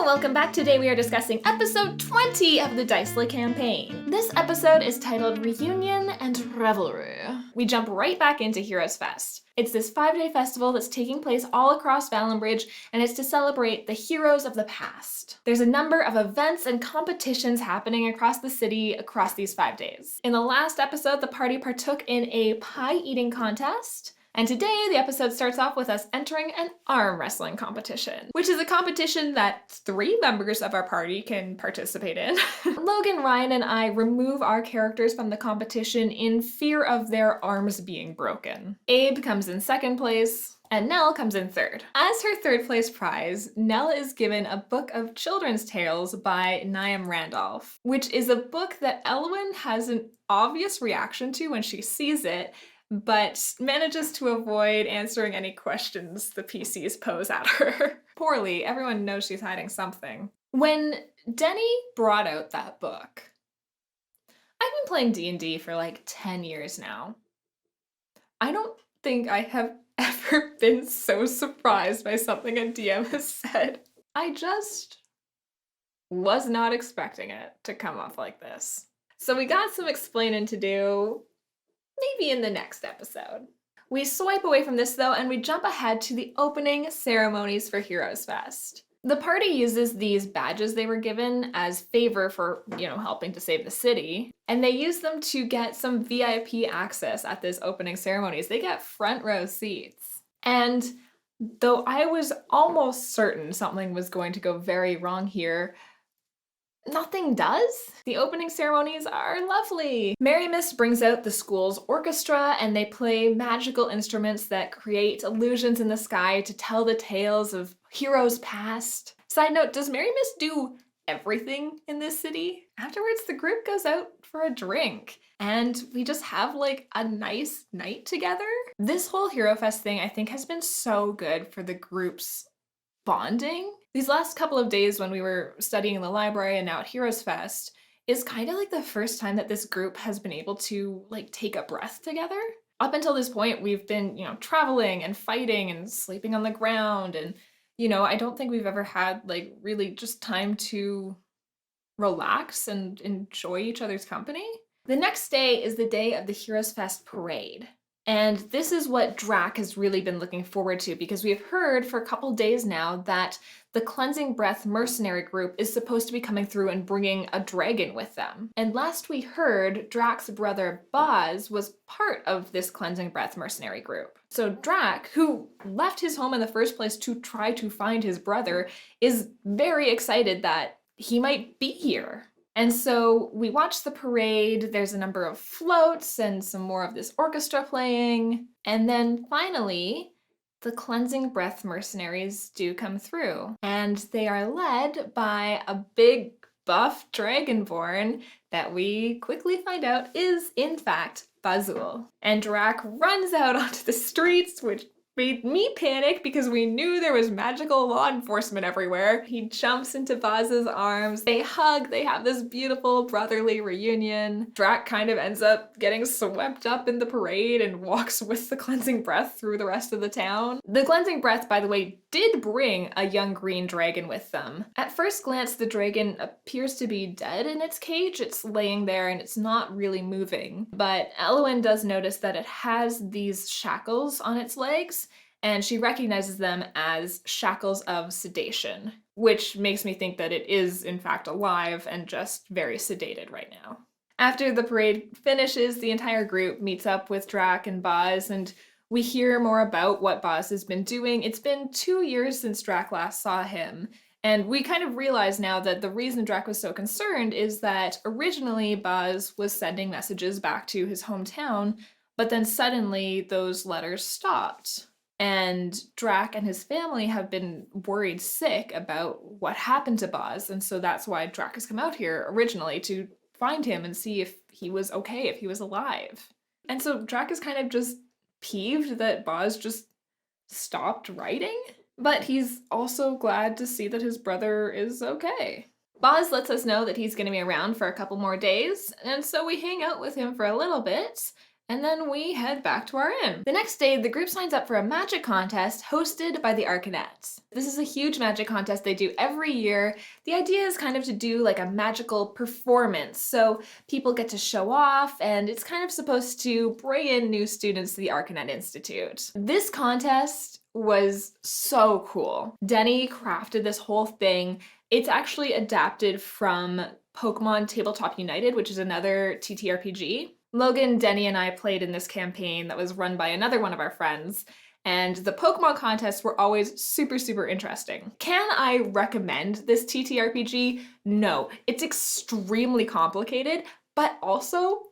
welcome back. Today we are discussing episode 20 of the Dicely campaign. This episode is titled Reunion and Revelry. We jump right back into Heroes Fest. It's this 5-day festival that's taking place all across Valenbridge, and it's to celebrate the heroes of the past. There's a number of events and competitions happening across the city across these 5 days. In the last episode, the party partook in a pie eating contest. And today, the episode starts off with us entering an arm wrestling competition, which is a competition that 3 members of our party can participate in. Logan, Ryan, and I remove our characters from the competition in fear of their arms being broken. Abe comes in 2nd place, and Nell comes in 3rd. As her 3rd place prize, Nell is given a book of children's tales by Niamh Randolph, which is a book that Elwyn has an obvious reaction to when she sees it, but manages to avoid answering any questions the PCs pose at her. Poorly, everyone knows she's hiding something. When Denny brought out that book, I've been playing D&D for like 10 years now. I don't think I have ever been so surprised by something a DM has said. I just was not expecting it to come off like this. So we got some explaining to do. Maybe in the next episode. We swipe away from this though, and we jump ahead to the opening ceremonies for Heroes Fest. The party uses these badges they were given as favor for, helping to save the city, and they use them to get some VIP access at this opening ceremonies. They get front row seats. And though I was almost certain something was going to go very wrong here, nothing does. The opening ceremonies are lovely. Mary Miss brings out the school's orchestra, and they play magical instruments that create illusions in the sky to tell the tales of heroes past. Side note, does Mary Miss do everything in this city? Afterwards, the group goes out for a drink, and we just have like a nice night together. This whole Hero Fest thing, I think, has been so good for the group's bonding. These last couple of days when we were studying in the library and now at Heroes Fest is kind of like the first time that this group has been able to take a breath together. Up until this point, we've been, traveling and fighting and sleeping on the ground. And, I don't think we've ever had really just time to relax and enjoy each other's company. The next day is the day of the Heroes Fest parade. And this is what Drac has really been looking forward to, because we have heard for a couple days now that the Cleansing Breath mercenary group is supposed to be coming through and bringing a dragon with them. And last we heard, Drac's brother Boz was part of this Cleansing Breath mercenary group. So Drac, who left his home in the first place to try to find his brother, is very excited that he might be here. And so we watch the parade, there's a number of floats and some more of this orchestra playing. And then finally, the Cleansing Breath mercenaries do come through. And they are led by a big buff dragonborn that we quickly find out is, in fact, Bazul. And Drac runs out onto the streets, which made me panic because we knew there was magical law enforcement everywhere. He jumps into Baz's arms. They hug. They have this beautiful brotherly reunion. Drac kind of ends up getting swept up in the parade and walks with the Cleansing Breath through the rest of the town. The Cleansing Breath, by the way, did bring a young green dragon with them. At first glance, the dragon appears to be dead in its cage. It's laying there and it's not really moving. But Elwyn does notice that it has these shackles on its legs, and she recognizes them as shackles of sedation, which makes me think that it is in fact alive and just very sedated right now. After the parade finishes, the entire group meets up with Drac and Boz, and we hear more about what Boz has been doing. It's been 2 years since Drac last saw him, and we kind of realize now that the reason Drac was so concerned is that originally Boz was sending messages back to his hometown, but then suddenly those letters stopped. And Drac and his family have been worried sick about what happened to Boz, and so that's why Drac has come out here originally, to find him and see if he was okay, if he was alive. And so Drac is kind of just peeved that Boz just stopped writing, but he's also glad to see that his brother is okay. Boz lets us know that he's going to be around for a couple more days, and so we hang out with him for a little bit, and then we head back to our inn. The next day, the group signs up for a magic contest hosted by the Arcanettes. This is a huge magic contest they do every year. The idea is kind of to do like a magical performance, so people get to show off, and it's kind of supposed to bring in new students to the Arcanette Institute. This contest was so cool. Denny crafted this whole thing. It's actually adapted from Pokemon Tabletop United, which is another TTRPG. Logan, Denny, and I played in this campaign that was run by another one of our friends, and the Pokemon contests were always super, super interesting. Can I recommend this TTRPG? No. It's extremely complicated, but also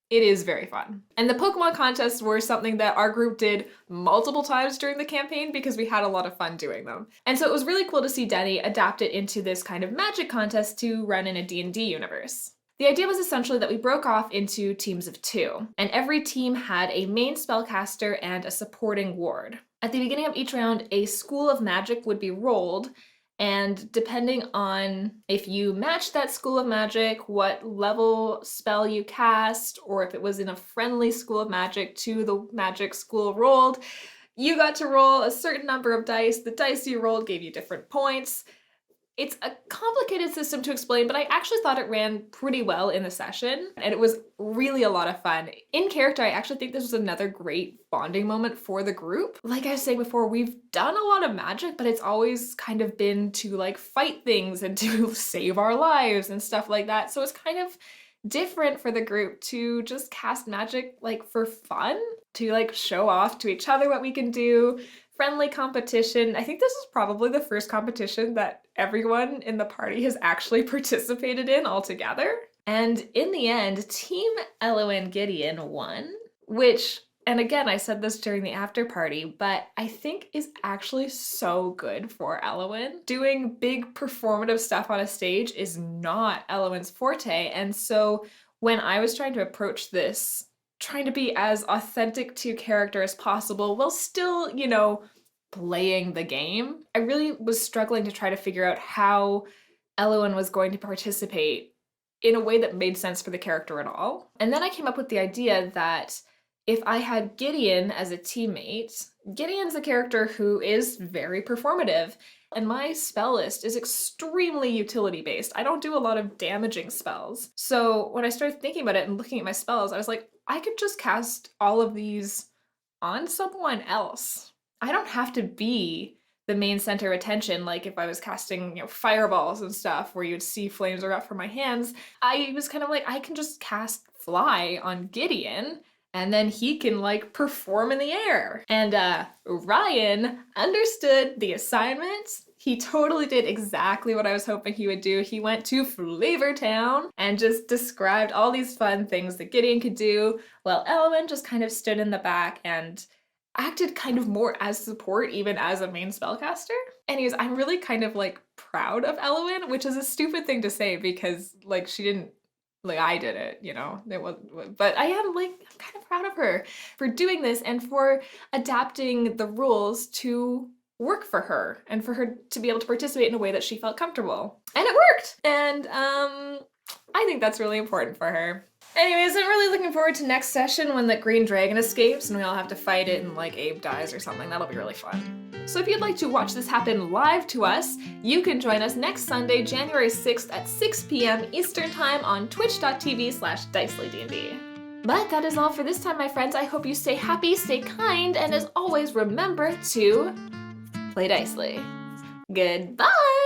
it is very fun. And the Pokemon contests were something that our group did multiple times during the campaign because we had a lot of fun doing them. And so it was really cool to see Denny adapt it into this kind of magic contest to run in a D&D universe. The idea was essentially that we broke off into teams of 2, and every team had a main spellcaster and a supporting ward. At the beginning of each round, a school of magic would be rolled, and depending on if you matched that school of magic, what level spell you cast, or if it was in a friendly school of magic to the magic school rolled, you got to roll a certain number of dice. The dice you rolled gave you different points. It's a complicated system to explain, but I actually thought it ran pretty well in the session, and it was really a lot of fun. In character, I actually think this was another great bonding moment for the group. Like I was saying before, we've done a lot of magic, but it's always kind of been to like fight things and to save our lives and stuff like that. So it's kind of different for the group to just cast magic like for fun, to like show off to each other what we can do. Friendly competition. I think this is probably the first competition that everyone in the party has actually participated in altogether. And in the end, Team Elowen Gideon won, which, and again, I said this during the after party, but I think is actually so good for Elowen. Doing big performative stuff on a stage is not Elowen's forte, and so when I was trying to approach this, trying to be as authentic to character as possible while still, you know, playing the game, I really was struggling to try to figure out how Elowen was going to participate in a way that made sense for the character at all. And then I came up with the idea that if I had Gideon as a teammate, Gideon's a character who is very performative, and my spell list is extremely utility-based. I don't do a lot of damaging spells. So when I started thinking about it and looking at my spells, I was like, I could just cast all of these on someone else. I don't have to be the main center of attention, like if I was casting, you know, fireballs and stuff where you'd see flames erupt from my hands. I was kind of like, I can just cast Fly on Gideon, and then he can like perform in the air. And Ryan understood the assignment. He totally did exactly what I was hoping he would do. He went to Flavor Town and just described all these fun things that Gideon could do, while Elowen just kind of stood in the back and acted kind of more as support, even as a main spellcaster. Anyways, I'm really kind of like proud of Elowen, which is a stupid thing to say because like she didn't, like I did it, you know, it was, but I am like, I'm kind of proud of her for doing this and for adapting the rules to work for her and for her to be able to participate in a way that she felt comfortable. And it worked! And I think that's really important for her. Anyways, I'm really looking forward to next session when the green dragon escapes and we all have to fight it and like Abe dies or something. That'll be really fun. So if you'd like to watch this happen live to us, you can join us next Sunday, January 6th at 6 p.m. Eastern Time on twitch.tv/DicelyDND. But that is all for this time, my friends. I hope you stay happy, stay kind, and as always, remember to play Dicely. Goodbye!